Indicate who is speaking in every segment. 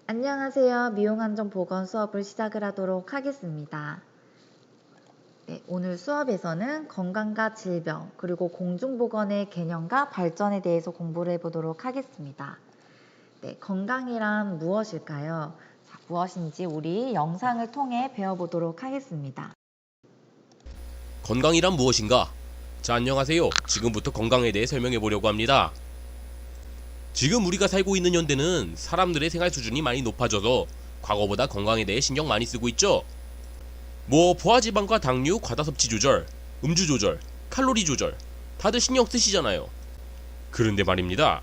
Speaker 1: 안녕하세요. 미용안전보건 수업을 시작을 하도록 하겠습니다. 네, 오늘 수업에서는 건강과 질병, 그리고 공중보건의 개념과 발전에 대해서 공부를 해보도록 하겠습니다. 네, 건강이란 무엇일까요? 자, 무엇인지 우리 영상을 통해 배워보도록 하겠습니다.
Speaker 2: 건강이란 무엇인가? 자, 안녕하세요. 지금부터 건강에 대해 설명해 보려고 합니다. 지금 우리가 살고 있는 현대는 사람들의 생활 수준이 많이 높아져서 과거보다 건강에 대해 신경 많이 쓰고 있죠. 포화지방과 당류, 과다 섭취 조절, 음주 조절, 칼로리 조절 다들 신경 쓰시잖아요. 그런데 말입니다.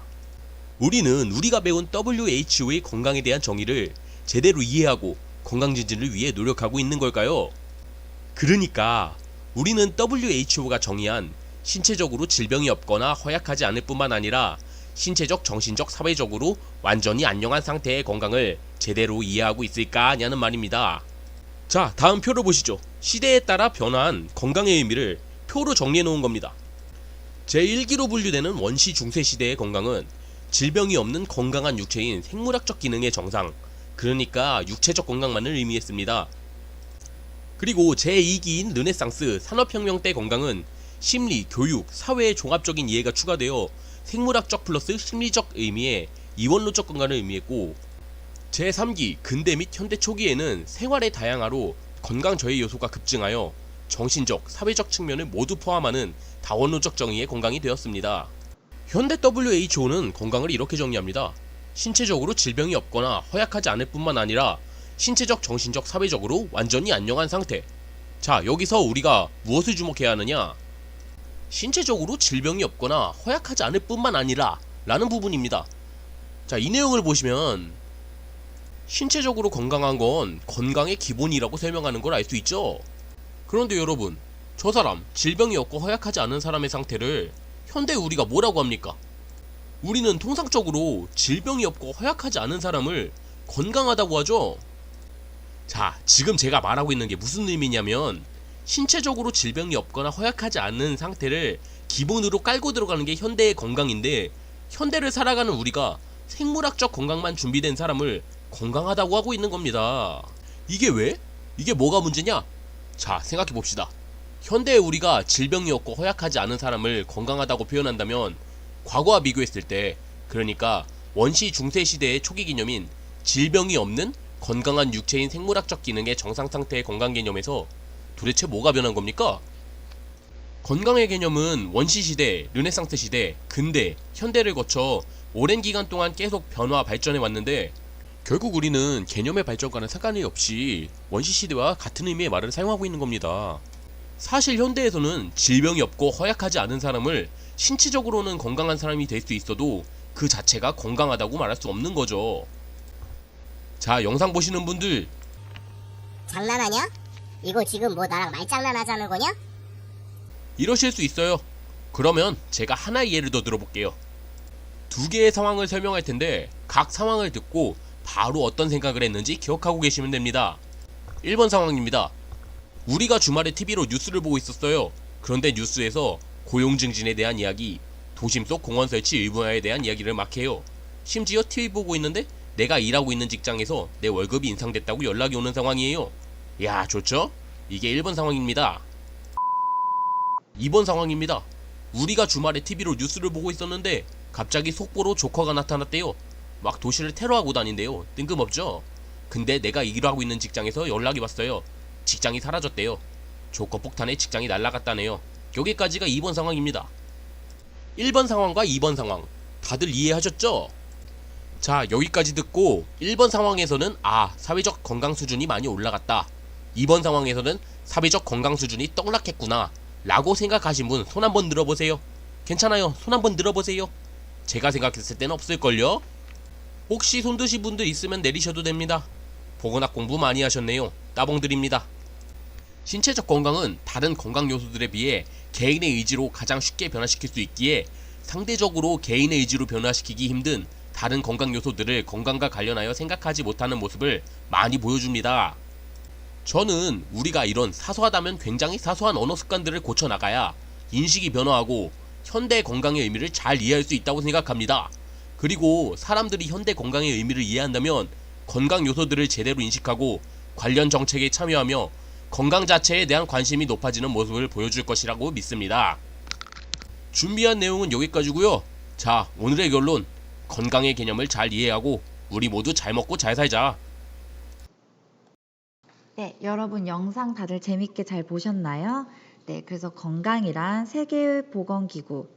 Speaker 2: 우리는 우리가 배운 WHO의 건강에 대한 정의를 제대로 이해하고 건강 증진을 위해 노력하고 있는 걸까요? 그러니까 우리는 WHO가 정의한 신체적으로 질병이 없거나 허약하지 않을 뿐만 아니라 신체적, 정신적, 사회적으로 완전히 안녕한 상태의 건강을 제대로 이해하고 있을까 하냐는 말입니다. 자, 다음 표를 보시죠. 시대에 따라 변화한 건강의 의미를 표로 정리해 놓은 겁니다. 제1기로 분류되는 원시 중세 시대의 건강은 질병이 없는 건강한 육체인 생물학적 기능의 정상, 그러니까 육체적 건강만을 의미했습니다. 그리고 제2기인 르네상스 산업혁명 때 건강은 심리, 교육, 사회의 종합적인 이해가 추가되어 생물학적 플러스 심리적 의미의 이원론적 건강을 의미했고, 제3기 근대 및 현대 초기에는 생활의 다양화로 건강 저해 요소가 급증하여 정신적, 사회적 측면을 모두 포함하는 다원론적 정의의 건강이 되었습니다. 현대 WHO는 건강을 이렇게 정의합니다. 신체적으로 질병이 없거나 허약하지 않을 뿐만 아니라 신체적, 정신적, 사회적으로 완전히 안녕한 상태. 자, 여기서 우리가 무엇을 주목해야 하느냐? 신체적으로 질병이 없거나 허약하지 않을 뿐만 아니라 라는 부분입니다. 자, 이 내용을 보시면 신체적으로 건강한 건 건강의 기본이라고 설명하는 걸 알 수 있죠. 그런데 여러분, 저 사람 질병이 없고 허약하지 않은 사람의 상태를 현대 우리가 뭐라고 합니까? 우리는 통상적으로 질병이 없고 허약하지 않은 사람을 건강하다고 하죠. 자, 지금 제가 말하고 있는 게 무슨 의미냐면 신체적으로 질병이 없거나 허약하지 않은 상태를 기본으로 깔고 들어가는 게 현대의 건강인데, 현대를 살아가는 우리가 생물학적 건강만 준비된 사람을 건강하다고 하고 있는 겁니다. 이게 왜? 이게 뭐가 문제냐? 자, 생각해 봅시다. 현대에 우리가 질병이 없고 허약하지 않은 사람을 건강하다고 표현한다면 과거와 비교했을 때, 그러니까 원시 중세 시대의 초기 개념인 질병이 없는 건강한 육체인 생물학적 기능의 정상 상태의 건강 개념에서 도대체 뭐가 변한 겁니까? 건강의 개념은 원시시대, 르네상스 시대, 근대, 현대를 거쳐 오랜 기간 동안 계속 변화, 발전해 왔는데, 결국 우리는 개념의 발전과는 상관이 없이 원시시대와 같은 의미의 말을 사용하고 있는 겁니다. 사실 현대에서는 질병이 없고 허약하지 않은 사람을 신체적으로는 건강한 사람이 될 수 있어도 그 자체가 건강하다고 말할 수 없는 거죠. 자, 영상 보시는 분들,
Speaker 3: 장난하냐? 이거 지금 뭐 나랑 말장난하자는 거냐?
Speaker 2: 이러실 수 있어요. 그러면 제가 하나의 예를 더 들어볼게요. 두 개의 상황을 설명할 텐데 각 상황을 듣고 바로 어떤 생각을 했는지 기억하고 계시면 됩니다. 1번 상황입니다. 우리가 주말에 TV로 뉴스를 보고 있었어요. 그런데 뉴스에서 고용증진에 대한 이야기, 도심 속 공원 설치 의무화에 대한 이야기를 막 해요. 심지어 TV 보고 있는데 내가 일하고 있는 직장에서 내 월급이 인상됐다고 연락이 오는 상황이에요. 야, 좋죠? 이게 1번 상황입니다. 2번 상황입니다. 우리가 주말에 TV로 뉴스를 보고 있었는데 갑자기 속보로 조커가 나타났대요. 막 도시를 테러하고 다닌대요. 뜬금없죠? 근데 내가 일하고 있는 직장에서 연락이 왔어요. 직장이 사라졌대요. 조커 폭탄에 직장이 날아갔다네요. 여기까지가 2번 상황입니다. 1번 상황과 2번 상황 다들 이해하셨죠? 자, 여기까지 듣고 1번 상황에서는 사회적 건강 수준이 많이 올라갔다, 2번 상황에서는 사회적 건강 수준이 떡락했구나 라고 생각하신 분 손 한번 들어보세요. 괜찮아요, 손 한번 들어보세요. 제가 생각했을 땐 없을걸요? 혹시 손 드신 분들 있으면 내리셔도 됩니다. 보건학 공부 많이 하셨네요. 따봉 드립니다. 신체적 건강은 다른 건강 요소들에 비해 개인의 의지로 가장 쉽게 변화시킬 수 있기에 상대적으로 개인의 의지로 변화시키기 힘든 다른 건강 요소들을 건강과 관련하여 생각하지 못하는 모습을 많이 보여줍니다. 저는 우리가 이런 사소하다면 굉장히 사소한 언어 습관들을 고쳐나가야 인식이 변화하고 현대 건강의 의미를 잘 이해할 수 있다고 생각합니다. 그리고 사람들이 현대 건강의 의미를 이해한다면 건강 요소들을 제대로 인식하고 관련 정책에 참여하며 건강 자체에 대한 관심이 높아지는 모습을 보여줄 것이라고 믿습니다. 준비한 내용은 여기까지고요. 자, 오늘의 결론. 건강의 개념을 잘 이해하고 우리 모두 잘 먹고 잘 살자.
Speaker 1: 네, 여러분 영상 다들 재밌게 잘 보셨나요? 네, 그래서 건강이란 세계보건기구,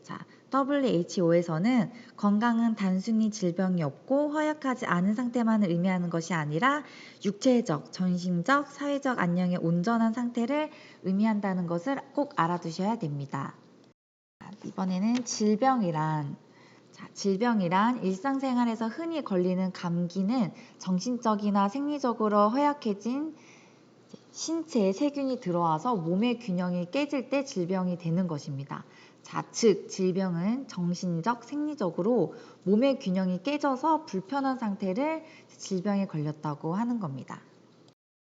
Speaker 1: WHO에서는 건강은 단순히 질병이 없고 허약하지 않은 상태만을 의미하는 것이 아니라 육체적, 정신적, 사회적 안녕의 온전한 상태를 의미한다는 것을 꼭 알아두셔야 됩니다. 이번에는 질병이란 일상생활에서 흔히 걸리는 감기는 정신적이나 생리적으로 허약해진 신체에 세균이 들어와서 몸의 균형이 깨질 때 질병이 되는 것입니다. 즉 질병은 정신적, 생리적으로 몸의 균형이 깨져서 불편한 상태를 질병에 걸렸다고 하는 겁니다.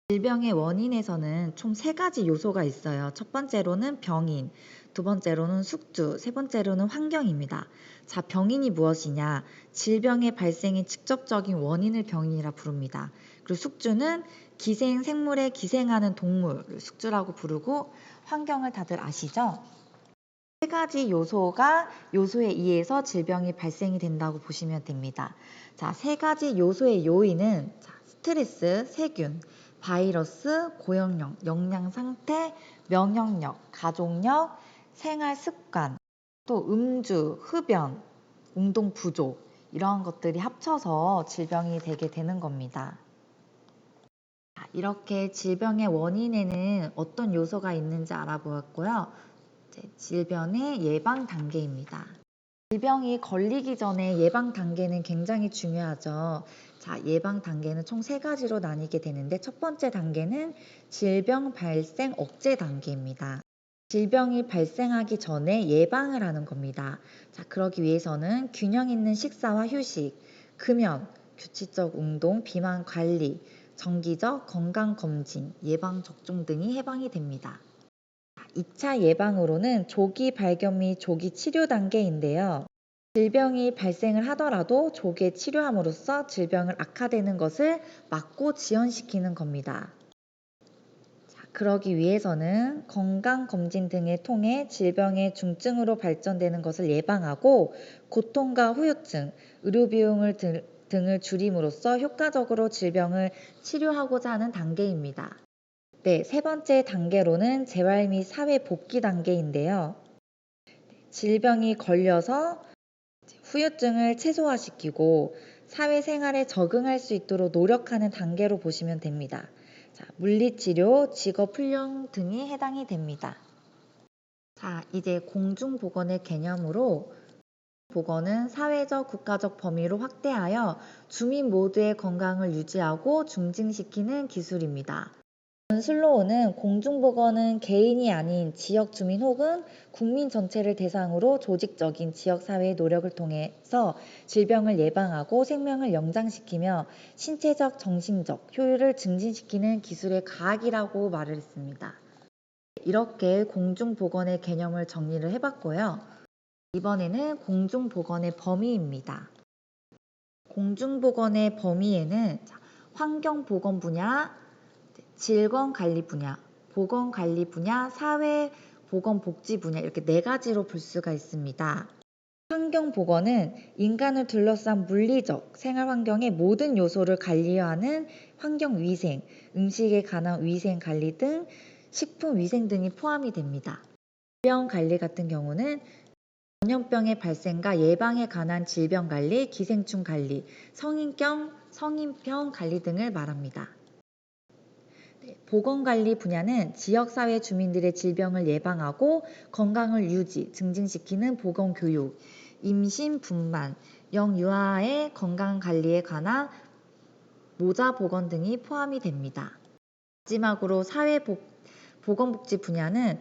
Speaker 1: 질병의 원인에서는 총 3가지 요소가 있어요. 첫 번째로는 병인, 두 번째로는 숙주, 세 번째로는 환경입니다. 병인이 무엇이냐? 질병의 발생의 직접적인 원인을 병인이라 부릅니다. 그리고 숙주는 생물에 기생하는 동물을 숙주라고 부르고, 환경을 다들 아시죠? 3가지 요소에 의해서 질병이 발생이 된다고 보시면 됩니다. 3가지 요소의 요인은 스트레스, 세균, 바이러스, 고용력, 영양 상태, 면역력, 가족력, 생활 습관, 또 음주, 흡연, 운동 부족, 이러한 것들이 합쳐서 질병이 되게 되는 겁니다. 이렇게 질병의 원인에는 어떤 요소가 있는지 알아보았고요. 질병의 예방 단계입니다. 질병이 걸리기 전에 예방 단계는 굉장히 중요하죠. 예방 단계는 총 3가지로 나뉘게 되는데, 첫 번째 단계는 질병 발생 억제 단계입니다. 질병이 발생하기 전에 예방을 하는 겁니다. 그러기 위해서는 균형 있는 식사와 휴식, 금연, 규칙적 운동, 비만 관리, 정기적 건강검진, 예방접종 등이 해방이 됩니다. 2차 예방으로는 조기 발견 및 조기 치료 단계인데요. 질병이 발생을 하더라도 조기에 치료함으로써 질병을 악화되는 것을 막고 지연시키는 겁니다. 그러기 위해서는 건강검진 등을 통해 질병의 중증으로 발전되는 것을 예방하고, 고통과 후유증, 의료비용을 등을 줄임으로써 효과적으로 질병을 치료하고자 하는 단계입니다. 세 번째 단계로는 재활 및 사회 복귀 단계인데요. 질병이 걸려서 후유증을 최소화시키고 사회생활에 적응할 수 있도록 노력하는 단계로 보시면 됩니다. 물리치료, 직업훈련 등이 해당이 됩니다. 이제 공중보건의 개념으로, 보건은 사회적, 국가적 범위로 확대하여 주민 모두의 건강을 유지하고 증진시키는 기술입니다. 슬로우는 공중보건은 개인이 아닌 지역 주민 혹은 국민 전체를 대상으로 조직적인 지역사회의 노력을 통해서 질병을 예방하고 생명을 연장시키며 신체적, 정신적 효율을 증진시키는 기술의 과학이라고 말을 했습니다. 이렇게 공중보건의 개념을 정리를 해봤고요. 이번에는 공중보건의 범위입니다. 공중보건의 범위에는 환경보건 분야, 질병관리 분야, 보건관리 분야, 사회보건복지 분야, 이렇게 4가지로 볼 수가 있습니다. 환경보건은 인간을 둘러싼 물리적 생활환경의 모든 요소를 관리하는 환경위생, 음식에 관한 위생관리 등 식품위생 등이 포함이 됩니다. 질병관리 같은 경우는 전염병의 발생과 예방에 관한 질병관리, 기생충관리, 성인병 관리 등을 말합니다. 보건관리 분야는 지역사회 주민들의 질병을 예방하고 건강을 증진시키는 보건교육, 임신, 분만, 영유아의 건강관리에 관한 모자보건 등이 포함이 됩니다. 마지막으로 보건복지 분야는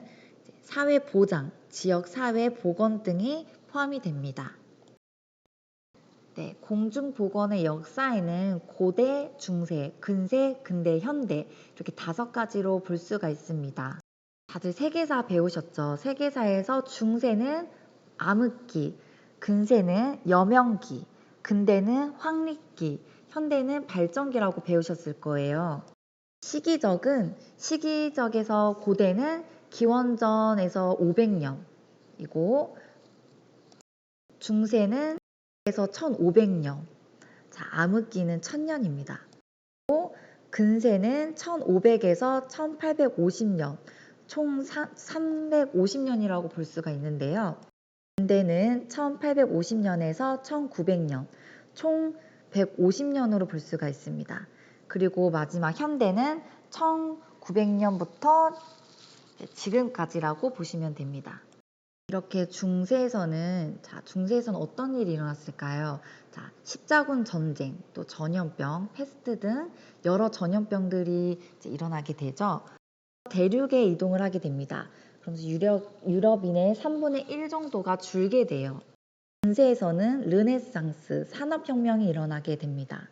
Speaker 1: 사회보장, 지역사회보건 등이 포함이 됩니다. 공중보건의 역사에는 고대, 중세, 근세, 근대, 현대 이렇게 5가지로 볼 수가 있습니다. 다들 세계사 배우셨죠? 세계사에서 중세는 암흑기, 근세는 여명기, 근대는 황리기, 현대는 발전기라고 배우셨을 거예요. 시기적에서 고대는 기원전에서 500년이고 중세는 에서 1500년, 자, 암흑기는 1000년입니다. 근세는 1500에서 1850년, 총 350년이라고 볼 수가 있는데요. 근대는 1850년에서 1900년, 총 150년으로 볼 수가 있습니다. 그리고 마지막 현대는 1900년부터 지금까지라고 보시면 됩니다. 이렇게 중세에서는 어떤 일이 일어났을까요? 자, 십자군 전쟁, 또 전염병, 패스트 등 여러 전염병들이 일어나게 되죠. 대륙에 이동을 하게 됩니다. 그러면서 유럽인의 3분의 1 정도가 줄게 돼요. 근세에서는 르네상스, 산업혁명이 일어나게 됩니다.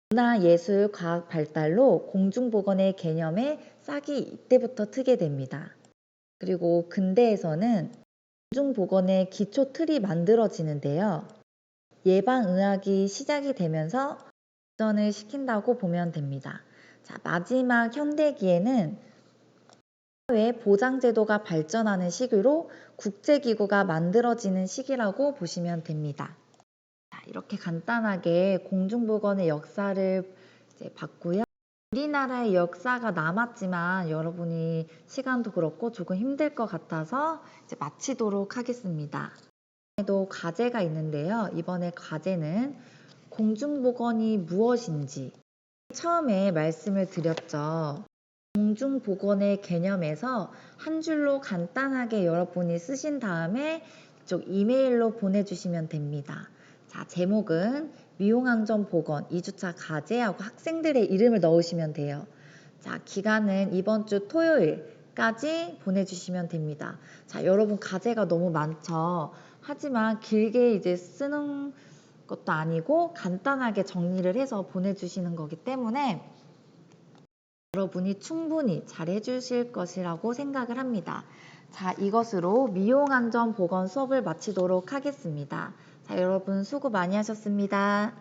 Speaker 1: 문화, 예술, 과학 발달로 공중보건의 개념에 싹이 이때부터 트게 됩니다. 그리고 근대에서는 공중보건의 기초 틀이 만들어지는데요. 예방의학이 시작이 되면서 발전을 시킨다고 보면 됩니다. 자, 마지막 현대기에는 사회 보장제도가 발전하는 시기로 국제기구가 만들어지는 시기라고 보시면 됩니다. 자, 이렇게 간단하게 공중보건의 역사를 봤고요. 우리나라의 역사가 남았지만 여러분이 시간도 그렇고 조금 힘들 것 같아서 마치도록 하겠습니다. 또 과제가 있는데요. 이번에 과제는 공중보건이 무엇인지 처음에 말씀을 드렸죠. 공중보건의 개념에서 한 줄로 간단하게 여러분이 쓰신 다음에 이쪽 이메일로 보내주시면 됩니다. 자, 제목은 미용안전보건 2주차 과제하고 학생들의 이름을 넣으시면 돼요. 자, 기간은 이번 주 토요일까지 보내주시면 됩니다. 자, 여러분 과제가 너무 많죠. 하지만 길게 쓰는 것도 아니고 간단하게 정리를 해서 보내주시는 거기 때문에 여러분이 충분히 잘 해주실 것이라고 생각을 합니다. 자, 이것으로 미용안전보건 수업을 마치도록 하겠습니다. 자, 여러분 수고 많이 하셨습니다.